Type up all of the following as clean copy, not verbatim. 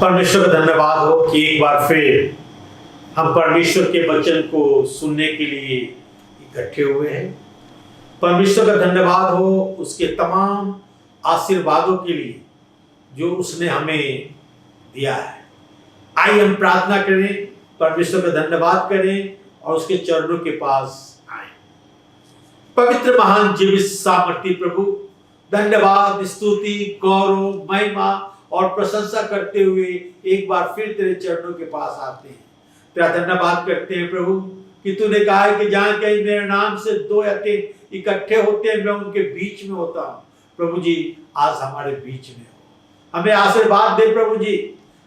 परमेश्वर का धन्यवाद हो कि एक बार फिर हम परमेश्वर के वचन को सुनने के लिए इकट्ठे हुए हैं। परमेश्वर का धन्यवाद हो उसके तमाम आशीर्वादों के लिए जो उसने हमें दिया है। आइए हम प्रार्थना करें, परमेश्वर का धन्यवाद करें और उसके चरणों के पास आए। पवित्र महान जीवित सामर्थी प्रभु, धन्यवाद, स्तुति, गौरव, महिमा और प्रशंसा करते हुए एक बार फिर तेरे चरणों के पास आते हैं। तेरा धन्यवाद करते हैं प्रभु कि तूने कहा है कि जहां कहीं मेरे नाम से दो या तीन इकट्ठे होते हैं मैं उनके बीच में होता हूं। प्रभु जी आज हमारे बीच में हो, हमें आशीर्वाद दे प्रभु जी,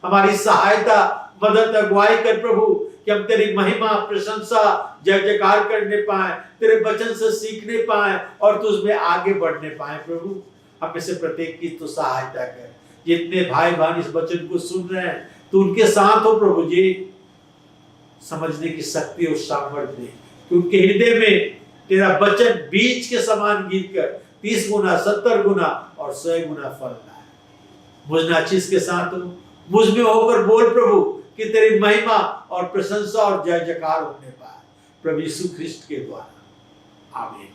हमारी सहायता, मदद, अगुवाई कर प्रभु कि हम तेरी महिमा, प्रशंसा, जय जयकार करने पाए, तेरे वचन से सीखने पाए और तुझमें आगे बढ़ने पाए। प्रभु हमें से प्रत्येक की तू सहायता कर। जितने भाई बहन इस वचन को सुन रहे हैं तू उनके साथ हो प्रभु जी, समझने की शक्ति और सामर्थ्य दे कि उनके हृदय में तेरा वचन बीज के समान गिर कर 30 गुना, 70 गुना और 100 गुना फल लाए। मुझ नाचीज के साथ हो, मुझ में होकर बोल प्रभु कि तेरी महिमा और प्रशंसा और जय जयकार होने पाए प्रभु यीशु ख्रिस्ट के द्वारा। आमीन।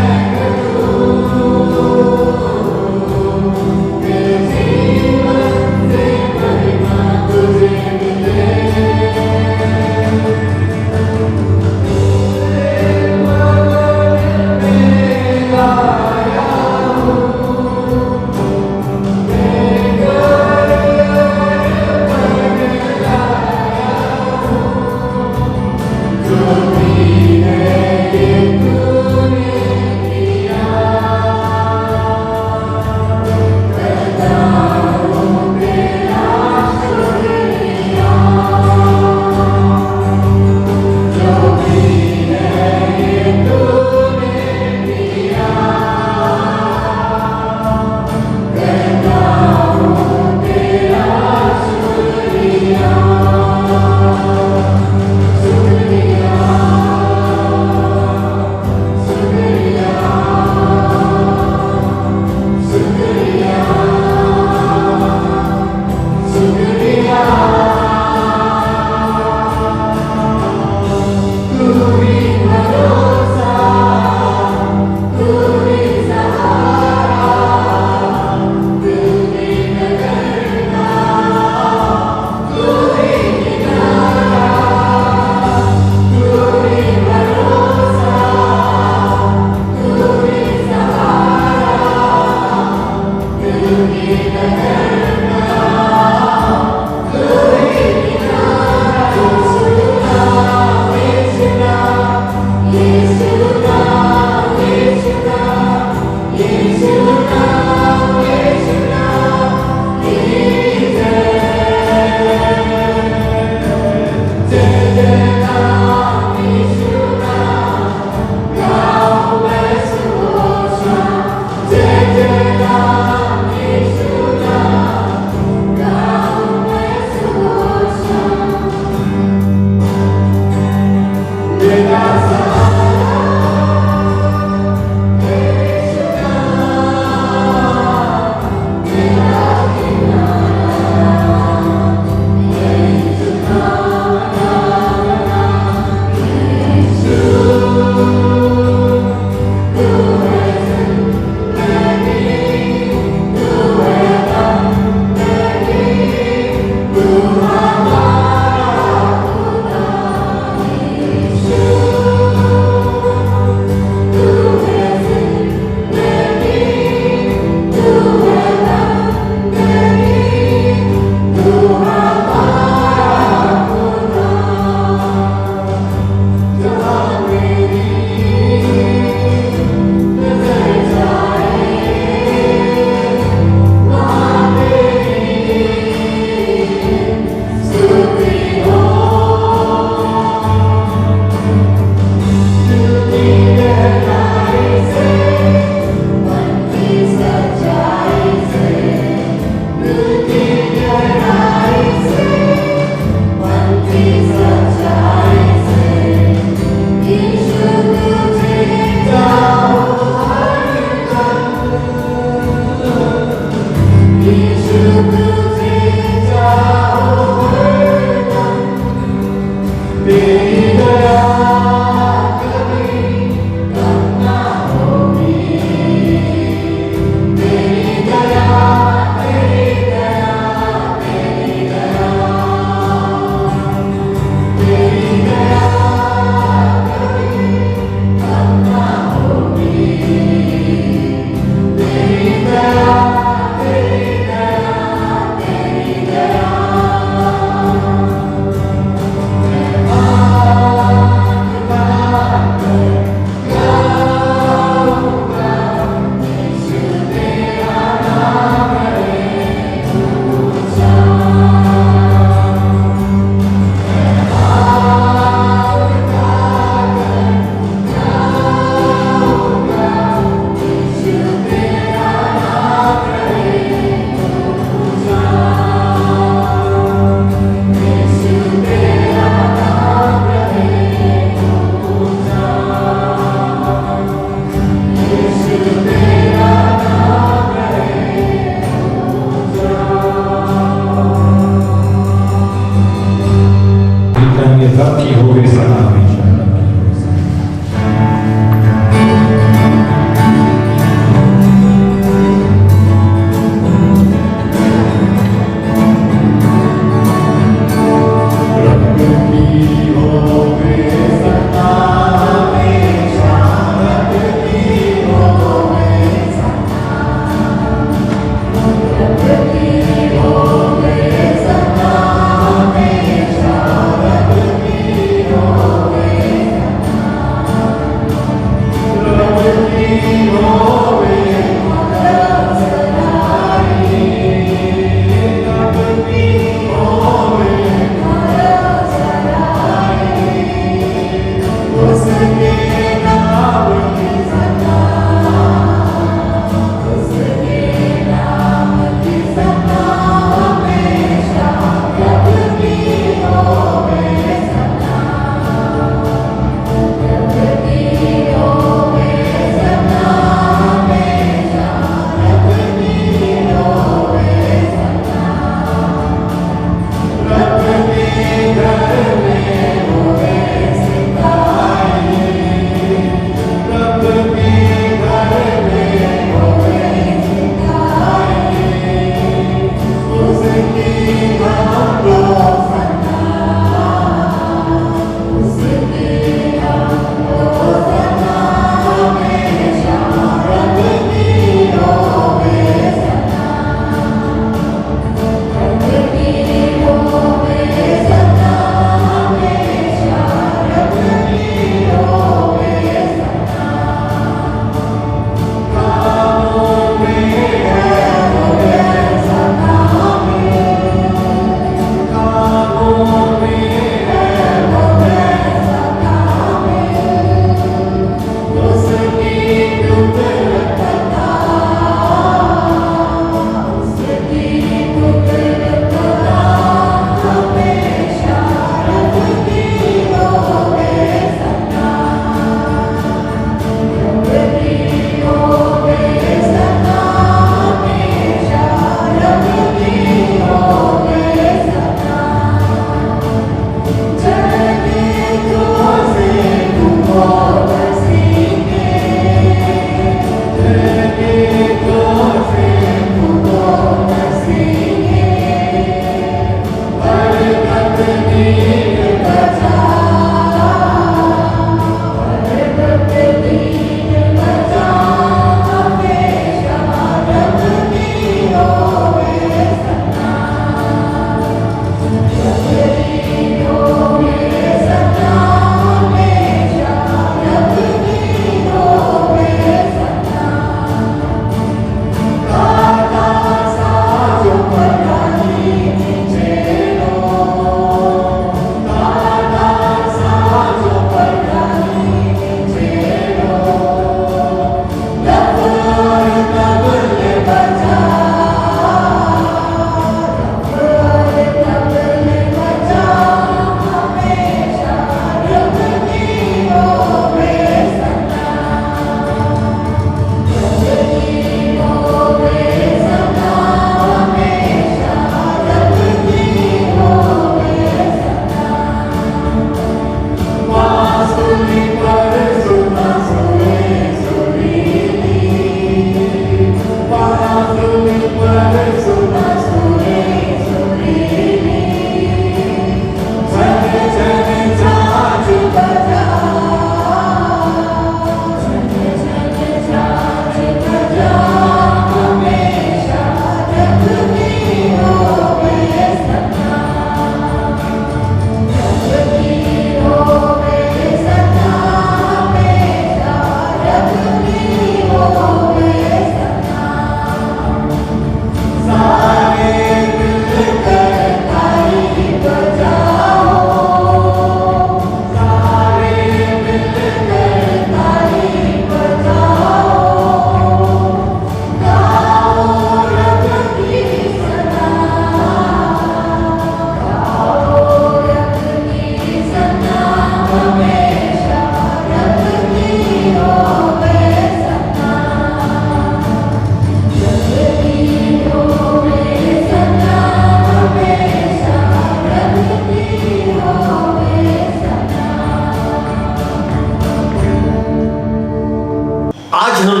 आज हम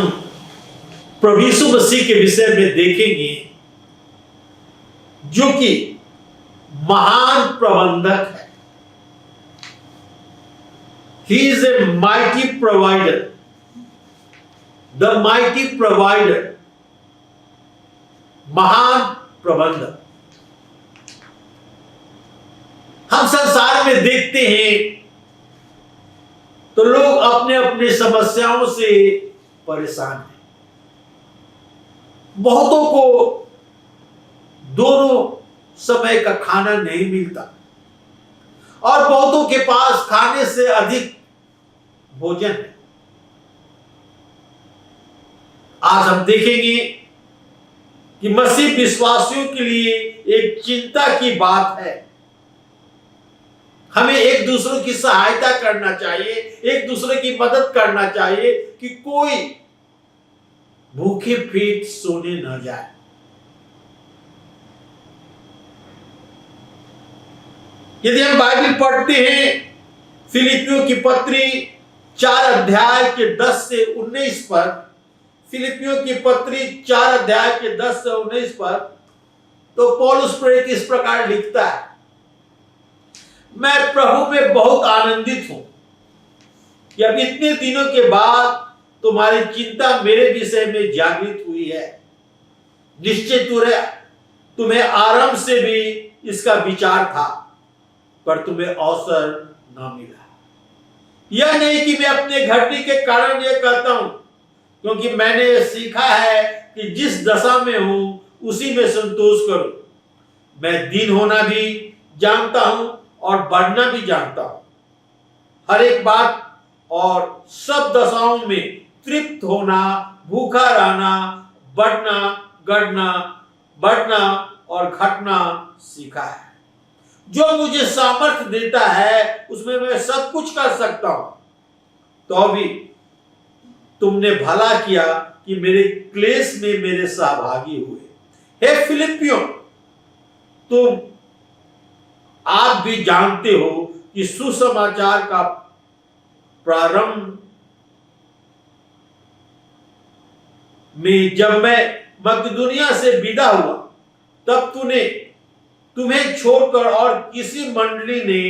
प्रभु यीशु मसीह के विषय में देखेंगे, जो कि महान प्रबंधक है। He is a mighty provider, the mighty provider, महान प्रबंधक। हम संसार में देखते हैं तो लोग अपने अपने समस्याओं से परेशान हैं। बहुतों को दोनों समय का खाना नहीं मिलता और बहुतों के पास खाने से अधिक भोजन है। आज हम देखेंगे कि मसीह विश्वासियों के लिए एक चिंता की बात है। हमें एक दूसरे की सहायता करना चाहिए, एक दूसरे की मदद करना चाहिए कि कोई भूखे पेट सोने न जाए। यदि हम बाइबल पढ़ते हैं, फिलिपियों की पत्री 4 अध्याय के 10 से 19 पर, फिलिपियों की पत्री 4 अध्याय के 10 से 19 पर, तो पौलुस प्रेरित इस प्रकार लिखता है, मैं प्रभु में बहुत आनंदित हूं कि अब इतने दिनों के बाद तुम्हारी चिंता मेरे विषय में जागृत हुई है। निश्चय तुम्हें आरंभ से भी इसका विचार था, पर तुम्हें अवसर न मिला। यह नहीं कि मैं अपने घटी के कारण यह कहता हूं, क्योंकि मैंने यह सीखा है कि जिस दशा में हूं उसी में संतोष करूं। मैं दीन होना भी जानता हूं और बढ़ना भी जानता हूं। हर एक बात और सब दशाओं में तृप्त होना, भूखा रहना, बढ़ना, बढ़ना और घटना सीखा है। जो मुझे सामर्थ्य देता है उसमें मैं सब कुछ कर सकता हूं। तो भी तुमने भला किया कि मेरे क्लेश में मेरे सहभागी हुए। हे फिलिपियों, तुम आप भी जानते हो कि सुसमाचार का प्रारंभ में जब मैं मकदूनिया से विदा हुआ, तब तुम्हें छोड़कर और किसी मंडली ने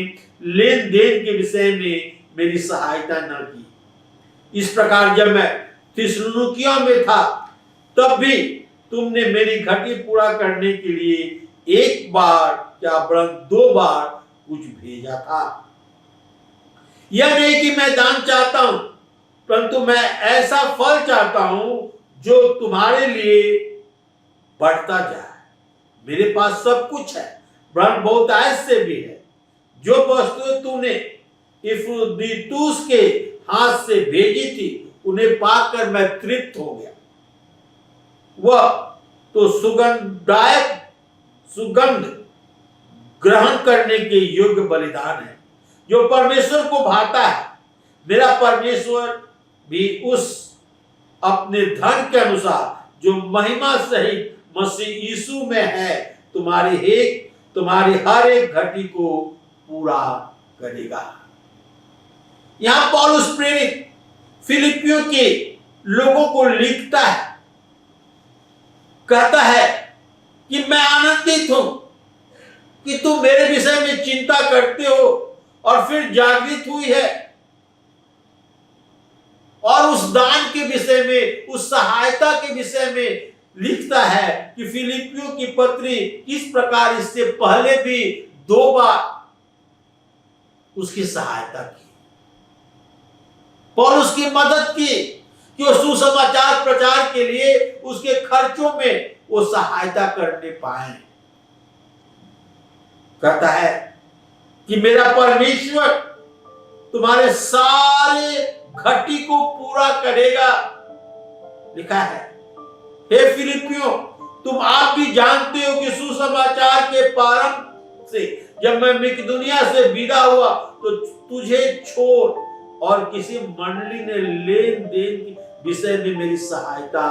लेन देन के विषय में मेरी सहायता न की। इस प्रकार जब मैं थिस्सलुनीकियों में था, तब भी तुमने मेरी घटी पूरा करने के लिए एक बार या 2 बार कुछ भेजा था। यह नहीं कि मैं दान चाहता हूं, परंतु मैं ऐसा फल चाहता हूं जो तुम्हारे लिए बढ़ता जाए। मेरे पास सब कुछ है, वरन बहुत ऐसे भी है। जो वस्तु तूने इफ्रुदीतुस के हाथ से भेजी थी, उन्हें पाकर मैं तृप्त हो गया। वह तो सुगंध ग्रहण करने के योग्य बलिदान है, जो परमेश्वर को भाता है। मेरा परमेश्वर भी उस अपने धन के अनुसार जो महिमा सहित मसीह यीशु में है, तुम्हारी हर एक घटी को पूरा करेगा। यहां पौलुस प्रेरित फिलिपियों के लोगों को लिखता है, कहता है कि मैं आनंदित हूं कि तुम मेरे विषय में चिंता करते हो और फिर जागृत हुई है, और उस दान के विषय में, उस सहायता के विषय में लिखता है कि फिलिपियों की पत्री इस प्रकार इससे पहले भी 2 बार उसकी सहायता की, पौलुस की मदद की कि वो सुसमाचार प्रचार के लिए उसके खर्चों में वो सहायता करने पाए। कहता है कि मेरा परमेश्वर तुम्हारे सारे घटी को पूरा करेगा। लिखा है, हे फिलिपियों, तुम आप भी जानते हो कि सुसमाचार के प्रारंभ से जब मैं मकिदुनिया से विदा हुआ, तो तुझे छोड़ और किसी मंडली ने लेन देन के विषय में मेरी सहायता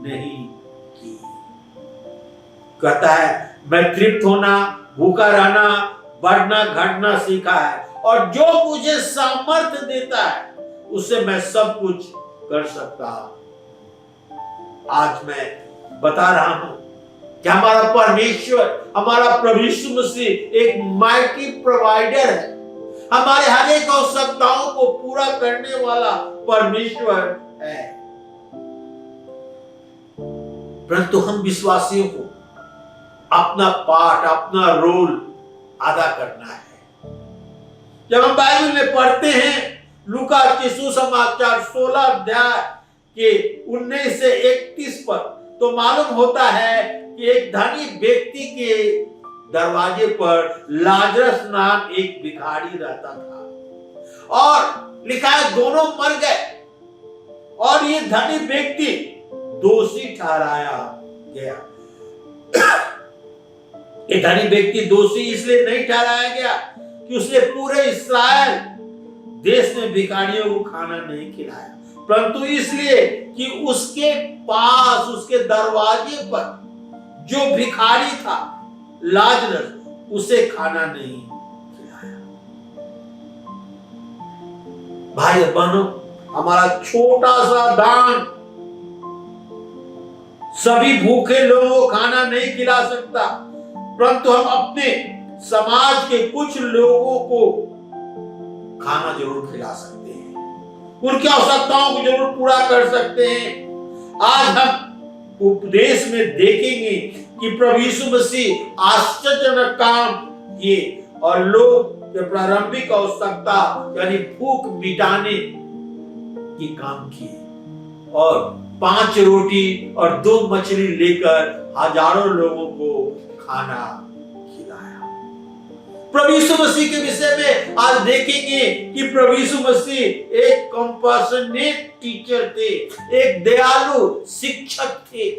नहीं की। कहता है, मैं तृप्त होना, भूखा रहना, बढ़ना, घटना सीखा है, और जो मुझे सामर्थ्य देता है उससे मैं सब कुछ कर सकता। आज मैं बता रहा हूं कि हमारा परमेश्वर, हमारा प्रभु यीशु मसीह एक माइटी प्रोवाइडर है। हमारे हर एक आवश्यकताओं को पूरा करने वाला परमेश्वर है। परंतु हम विश्वासियों को अपना पार्ट, अपना रोल अदा करना है। जब हम बाइबल में पढ़ते हैं लूका के सुसमाचार 16 अध्याय के 19 से 31 पर, तो मालूम होता है कि एक धनी व्यक्ति के दरवाजे पर लाजरस नाम एक भिखारी रहता था और लिखा है दोनों मर गए और ये धनी व्यक्ति दोषी ठहराया गया। ये धनी व्यक्ति दोषी इसलिए नहीं ठहराया गया कि उसने पूरे इस्राएल देश में भिखारियों को खाना नहीं खिलाया, परंतु इसलिए कि उसके पास, उसके दरवाजे पर जो भिखारी था लाजरस, उसे खाना नहीं खिलाया। भाई बहनों, हमारा छोटा सा दान सभी भूखे लोगों को खाना नहीं खिला सकता, परंतु हम अपने समाज के कुछ लोगों को खाना जरूर खिला सकते हैं, उनकी आवश्यकताओं को जरूर पूरा कर सकते हैं। आज हम उपदेश में देखेंगे कि प्रभु यीशु मसीह आश्चर्यजनक काम किए और लोग के प्रारंभिक आवश्यकता यानी भूख मिटाने की काम किए और 5 रोटी और 2 मछली लेकर हजारों लोगों को खाना खिलाया। प्रभु यीशु मसीह के विषय में आज देखेंगे कि प्रभु यीशु मसीह एक कंपैशनेट टीचर थे, एक दयालु शिक्षक थे।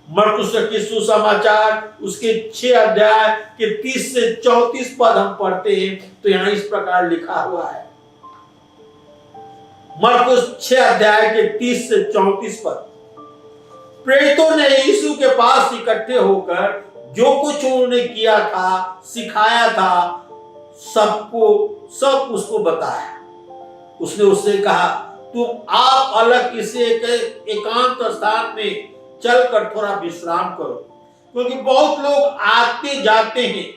मरकुस के सुसमाचार उसके 6 अध्याय के 30 से 34 पद हम पढ़ते हैं, तो यहां इस प्रकार लिखा हुआ है। मरकुस 6 अध्याय के 30 से 34 पद। प्रेरितों ने यीशु के पास इकट्ठे होकर जो कुछ उन्होंने किया था, सिखाया था, सब उसको बताया। उसने उससे कहा, तुम आप अलग किसी एकांत स्थान में चलकर थोड़ा विश्राम करो, क्योंकि बहुत लोग आते जाते हैं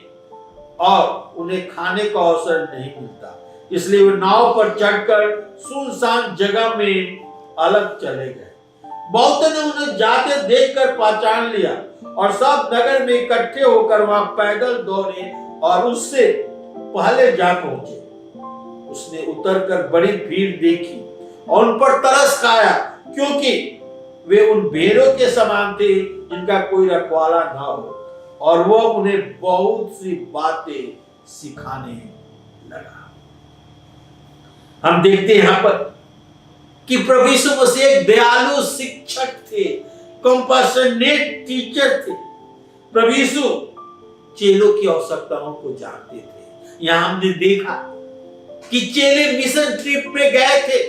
और उन्हें खाने का अवसर नहीं मिलता। इसलिए वे नाव पर चढ़कर सुनसान जगह में अलग चले गए। बहुतों ने उन्हें जाते देखकर पहचान लिया और सब नगर में इकट्ठे होकर वहां पैदल दौड़े और उससे पहले जा पहुंचे। उसने उतरकर बड़ी भीड़ देखी और उन पर तरस खाया, क्योंकि वे उन भेड़ों के समान थे जिनका कोई रखवाला ना हो, और वह उन्हें बहुत सी बातें सिखाने लगा। हम देखते हैं यहां पर कि प्रभु यीशु मसीह एक दयालु शिक्षक थे, कंपैशनेट टीचर थे। प्रभु यीशु चेलों की आवश्यकताओं को जानते थे। यहां हमने देखा कि चेले मिशन ट्रिप पे गए थे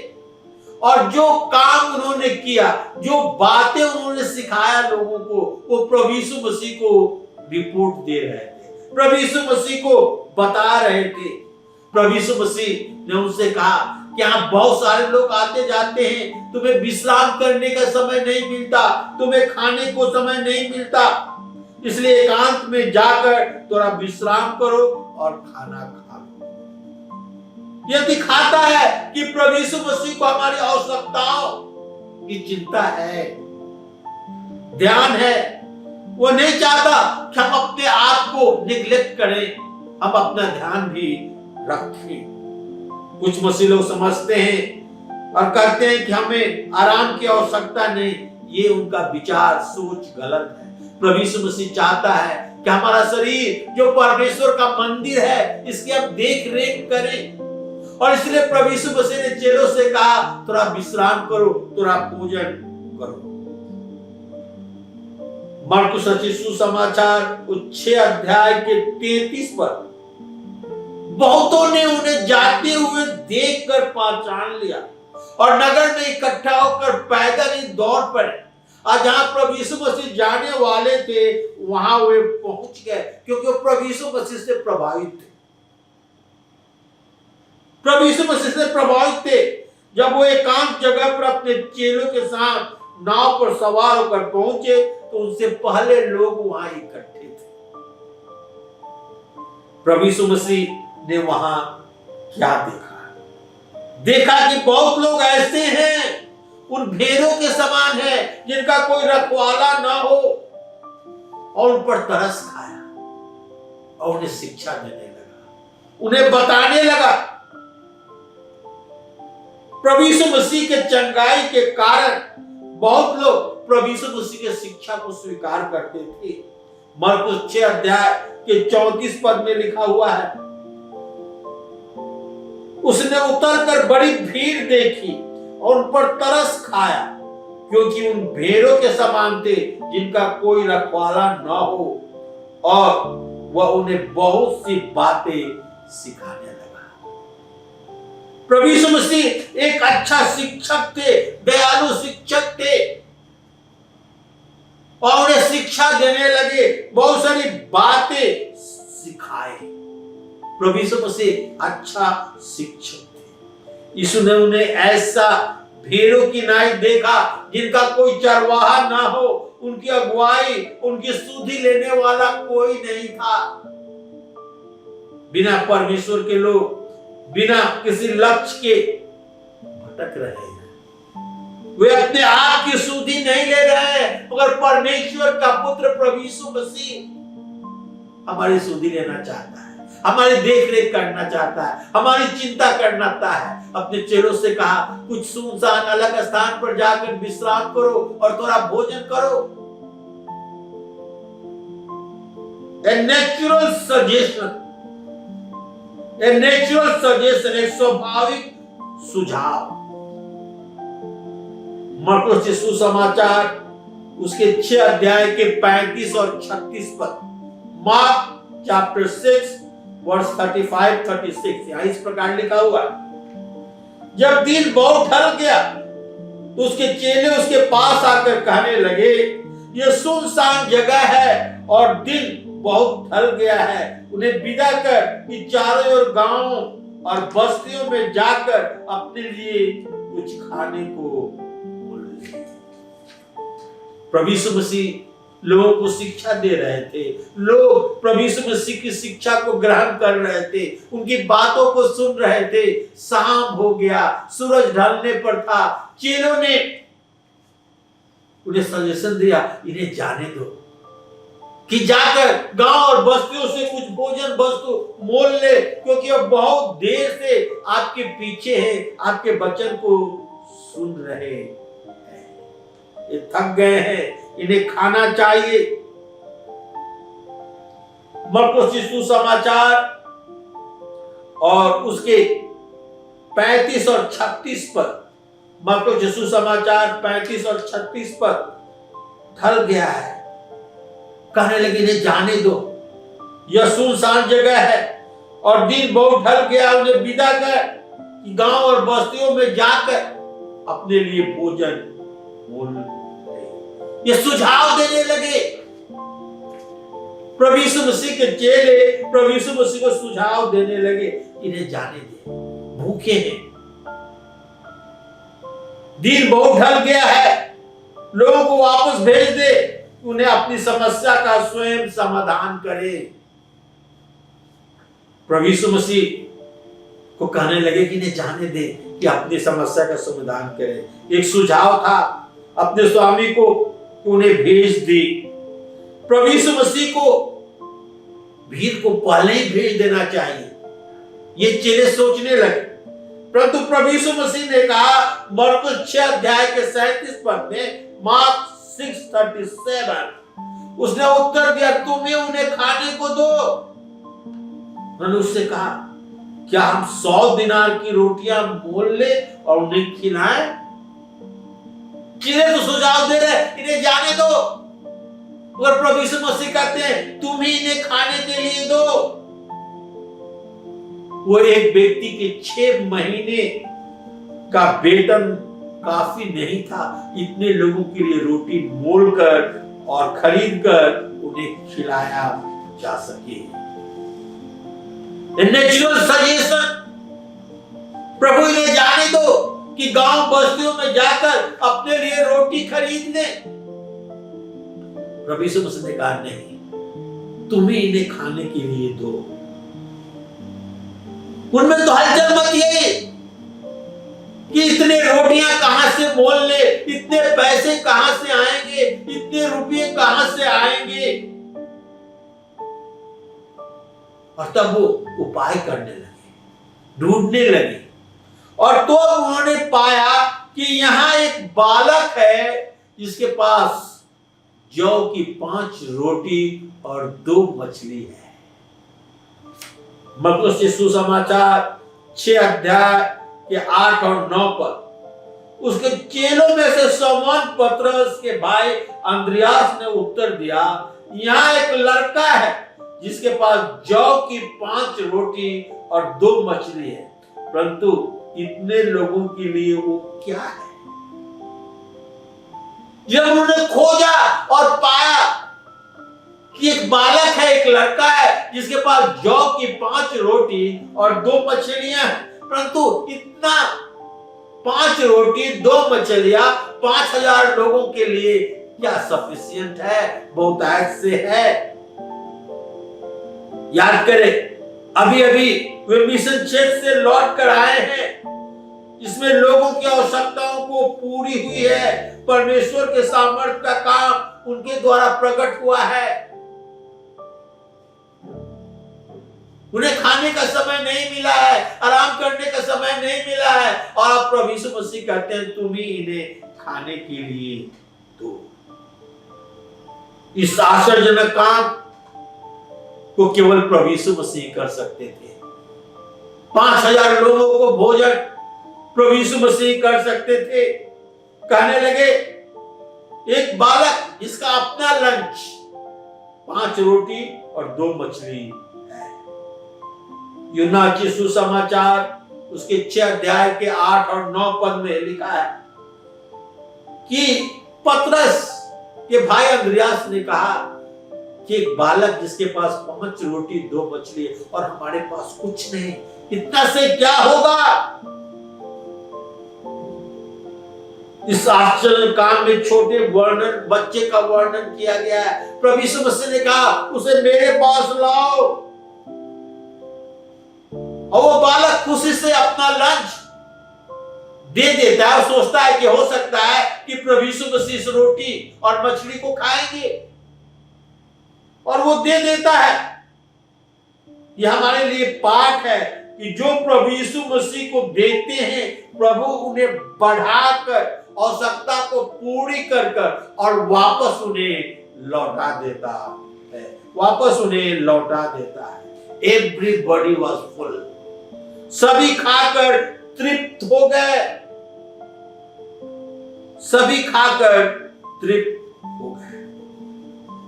और जो काम उन्होंने किया, जो बातें उन्होंने सिखाया लोगों को, वो प्रभु यीशु मसीह को रिपोर्ट दे रहे थे, प्रभु यीशु मसीह को बता रहे थे। प्रभु यीशु मसीह ने उनसे कहा कि यहाँ बहुत सारे लोग आते जाते हैं, तुम्हें विश्राम करने का समय नहीं मिलता, तुम्हें खाने को समय नहीं मिलता, इसलिए एकांत में जाकर थोड़ा विश्राम करो और खाना खा लो। यह दिखाता है कि प्रभु यीशु मसीह को हमारी आवश्यकताओं की चिंता है, ध्यान है। वो नहीं चाहता कि हम अपने आप को निग्लेक्ट करें, हम अपना ध्यान भी रखें। कुछ मसीह लोग समझते हैं और कहते हैं कि हमें आराम की आवश्यकता नहीं। ये उनका विचार, सोच गलत है। प्रभु यीशु मसीह चाहता है कि हमारा शरीर जो परमेश्वर का मंदिर है, इसकी हम देख रेख करें, और इसलिए प्रभु यीशु मसीह ने चेलों से कहा, थोड़ा विश्राम करो, थोड़ा पूजन करो। मरकुस सुसमाचार 6 अध्याय के 33 पर बहुतों ने उन्हें जाते हुए देखकर पहचान लिया और नगर में इकट्ठा होकर पैदल ही दौड़ पड़े। और जहां प्रभु यीशु मसीह जाने वाले थे वहां वे पहुंच गए, क्योंकि वो प्रभु यीशु मसीह से प्रभावित थे। प्रभु यीशु मसीह से प्रभावित थे। जब वो एकांत जगह पर अपने चेलों के साथ नाव पर सवार होकर पहुंचे तो उनसे पहले लोग वहां इकट्ठे थे। प्रभु यीशु मसीह ने वहां क्या देखा कि बहुत लोग ऐसे हैं, उन भेड़ों के समान है जिनका कोई रखवाला ना हो, और उन पर तरस खाया और उन्हें शिक्षा देने लगा, उन्हें बताने लगा। प्रभु यीशु मसीह के चंगाई के कारण बहुत लोग प्रभु यीशु मसीह के शिक्षा को स्वीकार करते थे। मरकुस 6 अध्याय के 34 पद में लिखा हुआ है, उसने उतरकर बड़ी भीड़ देखी और उन पर तरस खाया, क्योंकि उन भेड़ों के समान थे जिनका कोई रखवाला न हो, और वह उन्हें बहुत सी बातें सिखाने लगा। प्रभु यीशु मसीह एक अच्छा शिक्षक थे, दयालु शिक्षक थे, और उन्हें शिक्षा देने लगे, बहुत सारी बातें सिखाए। प्रभु यीशु मसीह अच्छा शिक्षक थे। यीशु ने उन्हें ऐसा भेड़ों की नाई देखा जिनका कोई चरवाहा ना हो, उनकी अगुवाई, उनकी सुधि लेने वाला कोई नहीं था। बिना परमेश्वर के लोग बिना किसी लक्ष्य के भटक रहे हैं, वे अपने आप की सुधि नहीं ले रहे हैं, मगर परमेश्वर का पुत्र प्रभु यीशु मसीह हमारी सुधि लेना चाहता है, हमारी देखरेख करना चाहता है, हमारी चिंता करना चाहता है। अपने चेलों से कहा, कुछ सुनसान अलग स्थान पर जाकर विश्राम करो और थोड़ा भोजन करो। A natural suggestion, एक स्वाभाविक सुझाव। मरकुस सुसमाचार उसके 6 अध्याय के 35 और 36 पद, मार्क चैप्टर 6 वर्स 35-36, यहां इस प्रकार लिखा हुआ, जब दिन बहुत ढल गया तो उसके चेले उसके पास आकर कहने लगे, यह सुनसान जगह है और दिन बहुत ढल गया है, उन्हें विदा कर कि चारों ओर गांवों और बस्तियों में जाकर अपने लिए कुछ खाने को बोल ले। प्रभु यीशु मसीह लोगों को शिक्षा दे रहे थे, लोग प्रभु यीशु मसीह की शिक्षा को ग्रहण कर रहे थे, उनकी बातों को सुन रहे थे। शाम हो गया, सूरज ढलने पर था। चेलों ने उन्हें सजेशन दिया, इन्हें जाने दो कि जाकर गांव और बस्तियों से कुछ भोजन वस्तु मोल ले, क्योंकि अब बहुत देर से आपके पीछे है, आपके वचन को सुन रहे हैं, ये थक गए हैं, इन्हें खाना चाहिए। मरकुस सुसमाचार और उसके 35 और 36 पद, मरकुस सुसमाचार 35 और 36 पद, ढल गया है, कहने लगे इन्हें जाने दो, यह सुनसान जगह है और दिन बहुत ढल गया, उन्हें विदा कर कि गांव और बस्तियों में जाकर अपने लिए भोजन मोल ले। ये सुझाव देने लगे। प्रभु यीशु मसीह के चेले प्रभु यीशु मसीह को सुझाव देने लगे, इन्हें जाने दे, भूखे हैं, दिन बहुत ढल गया है, लोगों को वापस भेज दे, उन्हें अपनी समस्या का स्वयं समाधान करे। प्रभु यीशु मसीह को कहने लगे कि इन्हें जाने दे कि अपनी समस्या का समाधान करे। एक सुझाव था अपने स्वामी को उन्हें भेज दी। प्रभु यीशु मसीह को भीड़ को पहले ही भेज देना चाहिए, ये चेले सोचने लगे, परंतु प्रभु यीशु मसीह ने कहा मरकुस 6 अध्याय के 37 पद में, मार्क 6:37, उसने उत्तर दिया, तुम्हें उन्हें खाने को दो। मैंने उससे कहा, क्या हम 100 दिनार की रोटियां मोल ले और उन्हें खिलाएं? चेले तो सुझाव दे रहे, इन्हें जाने दो, और प्रभु यीशु मसीह कहते हैं तुम ही इन्हें खाने के लिए दो। वो एक व्यक्ति के 6 महीने का वेतन काफी नहीं था इतने लोगों के लिए रोटी मोल कर और खरीद कर उन्हें खिलाया जा सके। नेचुरल सजेशन, प्रभु इन्हें जाने दो, कि गांव बस्तियों में जाकर अपने लिए रोटी खरीद ले। प्रभु यीशु मसीह ने कहा नहीं, तुम्हें इन्हें खाने के लिए दो। उनमें तो हलचल मची है कि इतने रोटियां कहां से मोल ले, इतने पैसे कहां से आएंगे, इतने रुपये कहां से आएंगे। और तब वो उपाय करने लगे, ढूंढने लगे, और तो उन्होंने पाया कि यहाँ एक बालक है जिसके पास जौ की 5 रोटी और 2 मछली है। मरकुस सुसमाचार 6 अध्याय के 8 और 9 पर उसके चेलों में से शमौन पतरस के भाई अंद्रयास ने उत्तर दिया, यहाँ एक लड़का है जिसके पास जौ की 5 रोटी और 2 मछली है, परंतु इतने लोगों के लिए वो क्या है। जब उन्होंने खोजा और पाया कि एक बालक है, एक लड़का है जिसके पास जौ की 5 रोटी और 2 मछलियां हैं, परंतु इतना 5 रोटी 2 मछलियां 5000 लोगों के लिए क्या सफिशिएंट है, बहुतायत से है। याद करें, अभी अभी वे मिशन क्षेत्र से लौट कर आए हैं, इसमें लोगों की आवश्यकताओं को पूरी हुई है। परमेश्वर के सामर्थ्य का काम उनके द्वारा प्रकट हुआ है। उन्हें खाने का समय नहीं मिला है, आराम करने का समय नहीं मिला है, और आप प्रभु यीशु मसीह कहते हैं तुम ही इन्हें खाने के लिए दो। इस आश्चर्यजनक काम को केवल प्रभु यीशु मसीह कर सकते थे। 5000 लोगों को भोजन प्रभु यीशु मसीह कर सकते थे। कहने लगे एक बालक जिसका अपना लंच 5 रोटी और 2 मछली है। यूहन्ना की सुसमाचार उसके 6 अध्याय के 8 और 9 पद में लिखा है कि पतरस के भाई अंद्रयास ने कहा कि एक बालक जिसके पास 5 रोटी 2 मछली है और हमारे पास कुछ नहीं, इतना से क्या होगा। इस आश्चर्य काम में छोटे वर्णन बच्चे का वर्णन किया गया है। प्रभु यीशु मसीह ने कहा उसे मेरे पास लाओ, और वो बालक खुशी से अपना लंच दे देता है। सोचता है कि हो सकता है कि प्रभु यीशु मसीह इस रोटी और मछली को खाएंगे, और वो दे देता है। यह हमारे लिए पाठ है कि जो प्रभु यीशु मसीह को देते हैं, प्रभु उन्हें बढ़ाकर आवश्यकता को पूरी कर कर और वापस उन्हें लौटा देता है, वापस उन्हें लौटा देता है। एवरीबॉडी वाज फुल, सभी खाकर तृप्त हो गए, सभी खाकर तृप्त हो गए।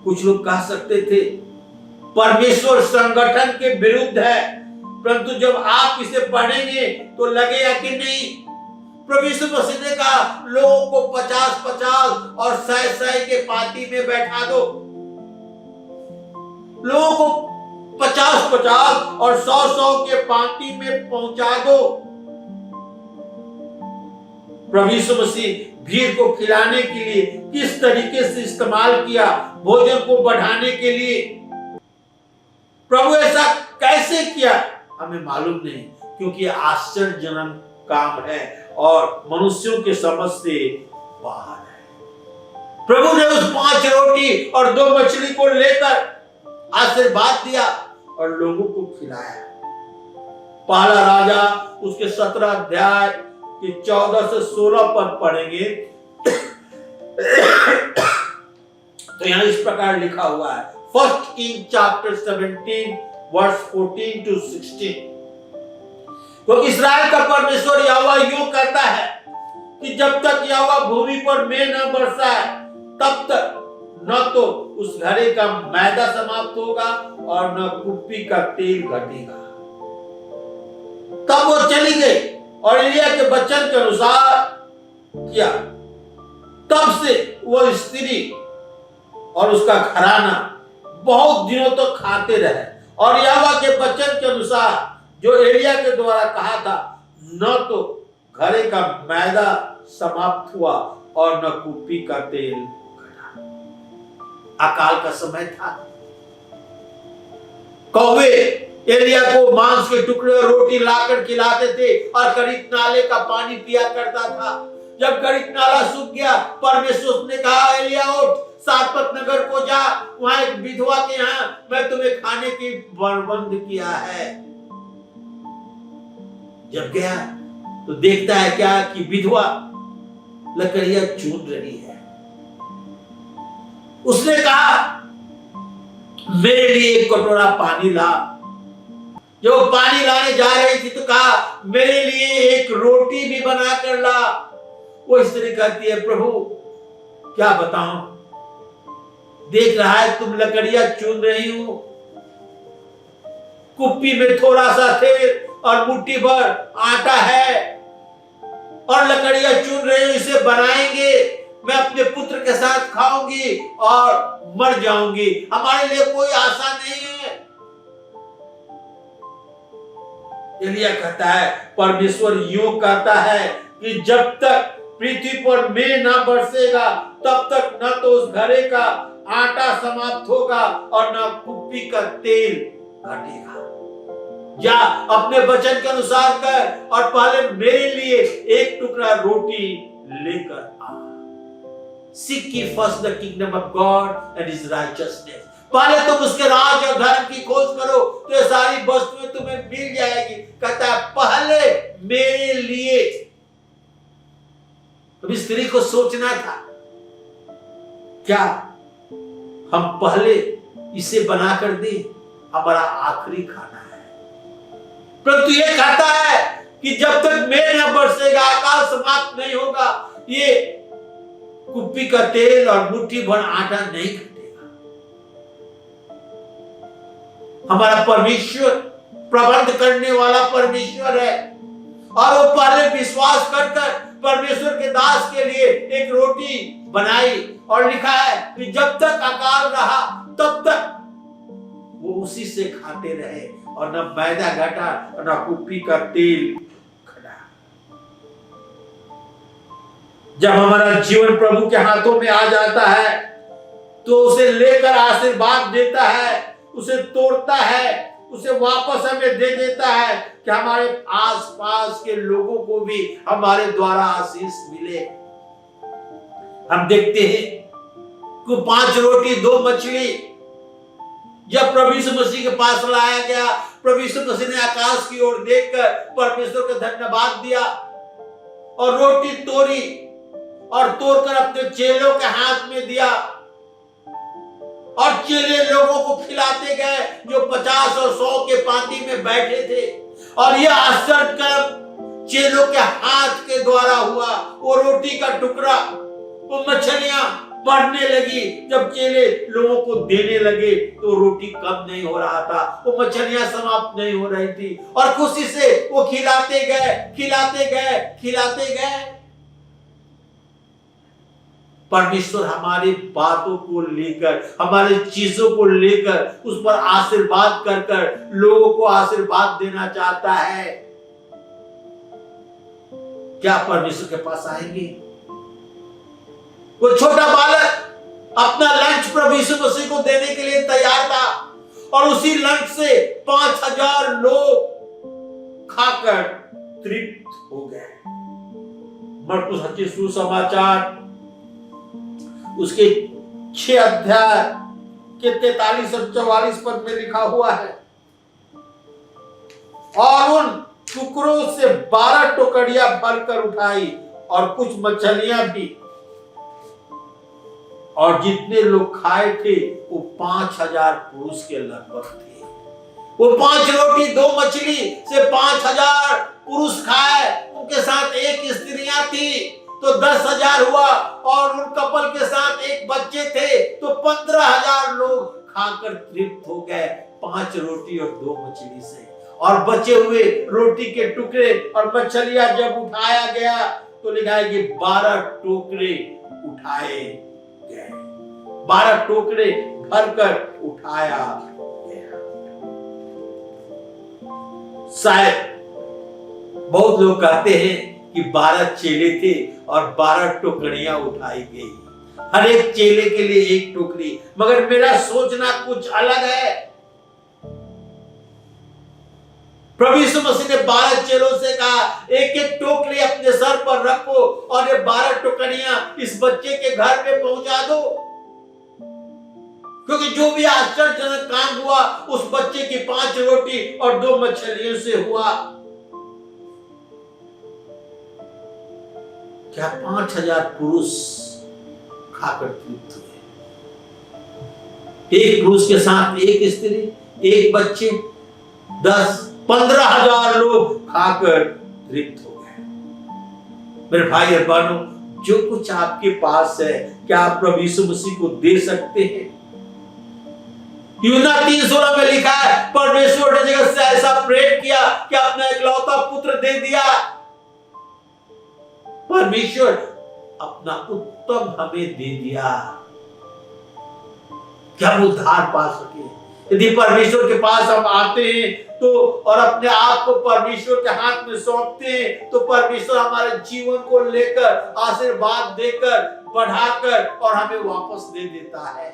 कुछ लोग कह सकते थे परमेश्वर संगठन के विरुद्ध है, परंतु जब आप इसे पढ़ेंगे तो लगेगा कि नहीं, प्रभु यीशु मसीह ने कहा लोगों को 50-50 और 100-100 के पार्टी में बैठा दो। लोगों को 50-50 और 100-100 के पार्टी में पहुंचा दो। प्रभु यीशु मसीह भीड़ को खिलाने के लिए किस तरीके से इस्तेमाल किया, भोजन को बढ़ाने के लिए प्रभु ऐसा कैसे किया हमें मालूम नहीं, क्योंकि आश्चर्यजनक काम है और मनुष्यों के समझ से बाहर है। प्रभु ने उस 5 रोटी और 2 मछली को लेकर आशीर्वाद दिया और लोगों को खिलाया। पहला राजा उसके 17 अध्याय के 14 से 16 पद पढ़ेंगे तो यहां इस प्रकार लिखा हुआ है। First king chapter 17 verse 14 to 16। तो इस्राएल का परमेश्वर यहोवा यूं कहता है कि जब तक यहोवा भूमि पर मेघ न बरसाए तब तक न तो उस घड़े का मैदा समाप्त होगा और न कुप्पी का तेल घटेगा। तब वो चली गई और एलिया के वचन के अनुसार किया। तब से वो स्त्री और उसका घराना बहुत दिनों तक तो खाते रहे, और यहोवा के वचन के अनुसार जो एलिया के द्वारा कहा था, न तो घरे का मैदा समाप्त हुआ और न कुप्पी का तेल घटा। अकाल का समय था। कौवे एलिया को मांस के टुकड़े और रोटी लाकर खिलाते थे और करीत नाले का पानी पिया करता था। जब करीत नाला सूख गया, परमेश्वर ने कहा, एलिया उठ, सारपत नगर को जा, वहां एक विधवा के यहाँ मैं तुम्हें खाने की प्रबंध किया है। जब गया तो देखता है क्या कि विधवा लकड़ियां चून रही है। उसने कहा, मेरे लिए एक कटोरा पानी ला। जब वो पानी लाने जा रही थी तो कहा, मेरे लिए एक रोटी भी बना कर ला। वो स्त्री कहती है, प्रभु क्या बताऊं, देख रहा है तुम लकड़ियां चुन रही हो, कुप्पी में थोड़ा सा तेल और मुट्ठी भर आटा है और लकड़ियां चुन रही हो, इसे बनाएंगे, मैं अपने पुत्र के साथ खाऊंगी और मर जाऊंगी। हमारे लिए कोई आशा नहीं है। एलिया कहता है, परमेश्वर यूं कहता है कि जब तक पृथ्वी पर मेघ ना बरसेगा तब तक न तो उस घरे का आटा समाप्त होगा और न कुप्पी का तेल घटेगा। जा अपने वचन के अनुसार कर और पहले मेरे लिए एक टुकड़ा रोटी लेकर आ। Seek ye first the kingdom of God and his righteousness. पहले तुम उसके राज और धर्म की खोज करो तो ये सारी वस्तुएं तुम्हें मिल जाएगी। कहता है पहले मेरे लिए। तो स्त्री को सोचना था, क्या हम पहले इसे बनाकर दें, हमारा आखिरी खाना है। परंतु ये कहता है कि जब तक मेघ न बरसेगा, अकाल समाप्त नहीं होगा, ये कुप्पी का तेल और मुट्ठी भर आटा नहीं घटेगा। हमारा परमेश्वर प्रबंध करने वाला परमेश्वर है और वो पहले विश्वास कर परमेश्वर के दास के लिए एक रोटी बनाई और लिखा है कि जब तक अकाल रहा तब तक वो उसी से खाते रहे और न मैदा घटा और न कुप्पी का तेल घटा। जब हमारा जीवन प्रभु के हाथों में आ जाता है तो उसे लेकर आशीर्वाद देता है, उसे तोड़ता है, उसे वापस हमें दे देता है कि हमारे आसपास के लोगों को भी हमारे द्वारा आशीष मिले। हम देखते हैं कि 5 रोटी 2 मछली जब प्रभु यीशु मसीह के पास लाया गया, प्रभु यीशु मसीह ने आकाश की ओर देखकर परमेश्वर का धन्यवाद दिया और रोटी तोड़ी और तोड़कर अपने चेलों के हाथ में दिया और चेले लोगों को खिलाते गए जो 50 और 100 के पांति में बैठे थे। और यह आश्चर्यकर चेलों के हाथ के द्वारा हुआ। वो रोटी का टुकड़ा, वो मछलियां बढ़ने लगी। जब चेले लोगों को देने लगे तो रोटी कम नहीं हो रहा था, वो मछलियां समाप्त नहीं हो रही थी और खुशी से वो खिलाते गए, खिलाते गए, खिलाते गए। परमेश्वर हमारी बातों को लेकर, हमारी चीजों को लेकर उस पर आशीर्वाद कर कर लोगों को आशीर्वाद देना चाहता है। क्या परमेश्वर के पास आएंगे? वो छोटा बालक अपना लंच प्रभु यीशु मसीह को देने के लिए तैयार था और उसी लंच से 5000 लोग खाकर तृप्त हो गए। मरकुस हकीम सुसमाचार उसके 6 अध्याय के 43 और 44 पद में लिखा हुआ है, और उन टुकड़ों से 12 टोकरियां भरकर उठाई और कुछ मछलियां भी, और जितने लोग खाए थे वो 5000 पुरुष के लगभग थे। वो 5 रोटी 2 मछली से 5000 पुरुष खाए, उनके साथ 1 स्त्रियां थी तो 10,000 हुआ और उन कपल के साथ 1 बच्चे थे तो 15,000 लोग खाकर तृप्त हो गए 5 रोटी और 2 मछली से। और बचे हुए रोटी के टुकड़े और मछलियां जब उठाया गया तो लिखा है कि 12 टोकरे उठाए गए, 12 टोकरे भरकर उठाया गया। शायद बहुत लोग कहते हैं कि 12 चेले थे और 12 टोकरियां उठाई गई, हर एक चेले के लिए एक टोकरी। मगर मेरा सोचना कुछ अलग है। प्रभु यीशु मसीह ने 12 चेलों से कहा, एक एक टोकरी अपने सर पर रखो और ये 12 टोकरियां इस बच्चे के घर में पहुंचा दो, क्योंकि जो भी आश्चर्यजनक काम हुआ उस बच्चे की 5 रोटी और 2 मछलियों से हुआ। क्या 5000 पुरुष खाकर तृप्त हुए? एक पुरुष के साथ एक स्त्री, एक बच्चे, 10-15,000 लोग खाकर तृप्त हो गए। मेरे भाई और बहनों, जो कुछ आपके पास है, क्या आप प्रभु यीशु मसीह को दे सकते हैं? यूहन्ना 3:16 में लिखा है, परमेश्वर ने जगत से ऐसा प्रेम किया कि अपना एकलौता पुत्र दे दिया। परमेश्वर अपना उत्तम हमें दे दिया कि हम उद्धार पा सके। यदि परमेश्वर के पास हम आते हैं तो और अपने आप को परमेश्वर के हाथ में सौंपते हैं, तो परमेश्वर हमारे जीवन को लेकर आशीर्वाद देकर, बढ़ाकर और हमें वापस दे देता है।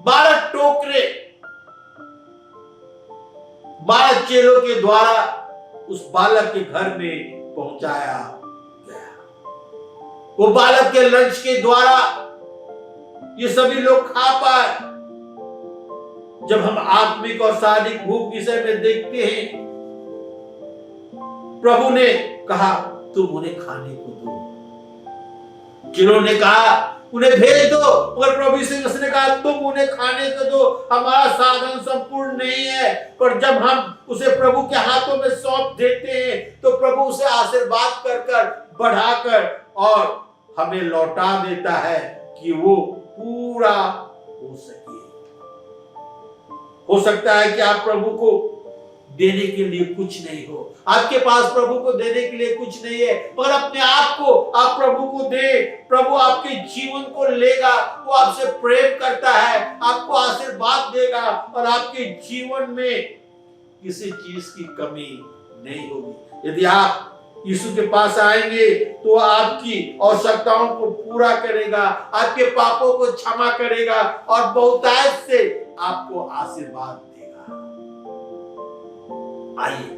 12 टोकरे 12 चेलों के द्वारा उस बालक के घर में पहुंचाया गया। वो बालक के लंच के द्वारा ये सभी लोग खा पाए। जब हम आत्मिक और शारीरिक भूख विषय में देखते हैं, प्रभु ने कहा तुम उन्हें खाने को दो। जिन्होंने कहा उन्हें भेज दो, मगर प्रभु यीशु मसीह ने कहा तुम उन्हें खाने को दो। हमारा साधन संपूर्ण नहीं है, पर जब हम उसे प्रभु के हाथों में सौंप देते हैं तो प्रभु उसे आशीर्वाद कर कर, बढ़ाकर और हमें लौटा देता है कि वो पूरा हो सके। हो सकता है कि आप प्रभु को देने के लिए कुछ नहीं हो, आपके पास प्रभु को देने के लिए कुछ नहीं है, पर अपने आप को आप प्रभु को दे, प्रभु आपके जीवन को लेगा। वो आपसे प्रेम करता है, आपको आशीर्वाद देगा और आपके जीवन में किसी चीज की कमी नहीं होगी। यदि आप यीशु के पास आएंगे तो आपकी आवश्यकताओं को पूरा करेगा, आपके पापों को क्षमा करेगा और बहुतायत से आपको आशीर्वाद देगा। आइए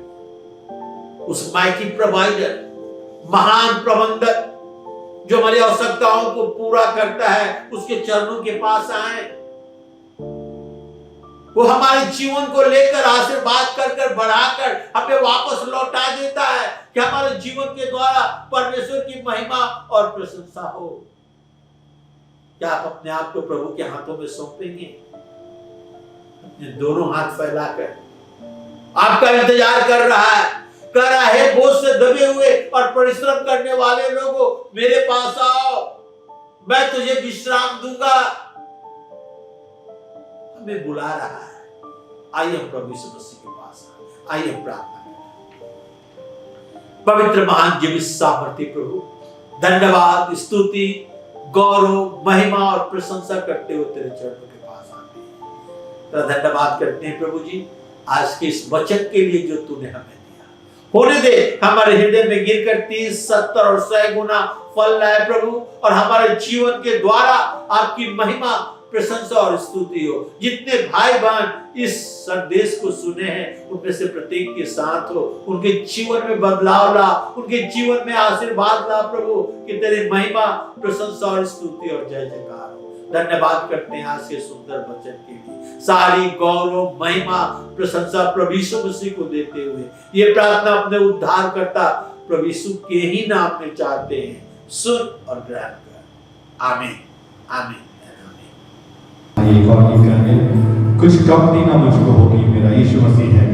उस माइटी प्रोवाइडर, महान प्रबंधक जो हमारी आवश्यकताओं को पूरा करता है, उसके चरणों के पास आए। वो हमारे जीवन को लेकर आशीर्वाद कर कर, बढ़ाकर हमें वापस लौटा देता है कि हमारे जीवन के द्वारा परमेश्वर की महिमा और प्रशंसा हो। क्या आप अपने आप को प्रभु के हाथों में सौंपेंगे? अपने दोनों हाथ फैलाकर आपका इंतजार कर रहा है, कह रहा है बोझ से दबे हुए और परिश्रम करने वाले लोगों, मेरे पास आओ, मैं तुझे विश्राम दूंगा। हमें बुला रहा है। आइए हम प्रभु यीशु मसीह के पास आइए प्रार्थना करें। पवित्र महान जीवित सामर्थी प्रभु, धन्यवाद, स्तुति, गौरव, महिमा और प्रशंसा करते हुए तेरे चरणों के पास आते हैं। तेरा धन्यवाद करते हैं प्रभु जी, आज के इस वचन के लिए जो तूने हमें दिया। होने दे हमारे हृदय में गिरकर 30, 70 और 100 गुना फल लाए प्रभु, और हमारे जीवन के द्वारा आपकी महिमा, प्रशंसा और स्तुति हो। जितने भाई बहन इस संदेश को सुने हैं, उनमें से प्रत्येक के साथ हो, उनके जीवन में बदलाव ला, उनके जीवन में आशीर्वाद ला प्रभु, कि तेरी महिमा, प्रशंसा और स्तुति और जय जयकार हो। धन्यवाद करते हैं आज के सुंदर वचन के लिए। सारी गौरव, महिमा, प्रशंसा प्रभु यीशु मसीह को देते हुए ये प्रार्थना अपने उद्धार करता प्रभु यीशु के ही नाम में चाहते हैं। सुन और ग्रहण कर। आमीन, आमीन। एक और गीत गाएंगे, कुछ कम देना मुझको होगी, मेरा यीशु मसीह है।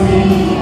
में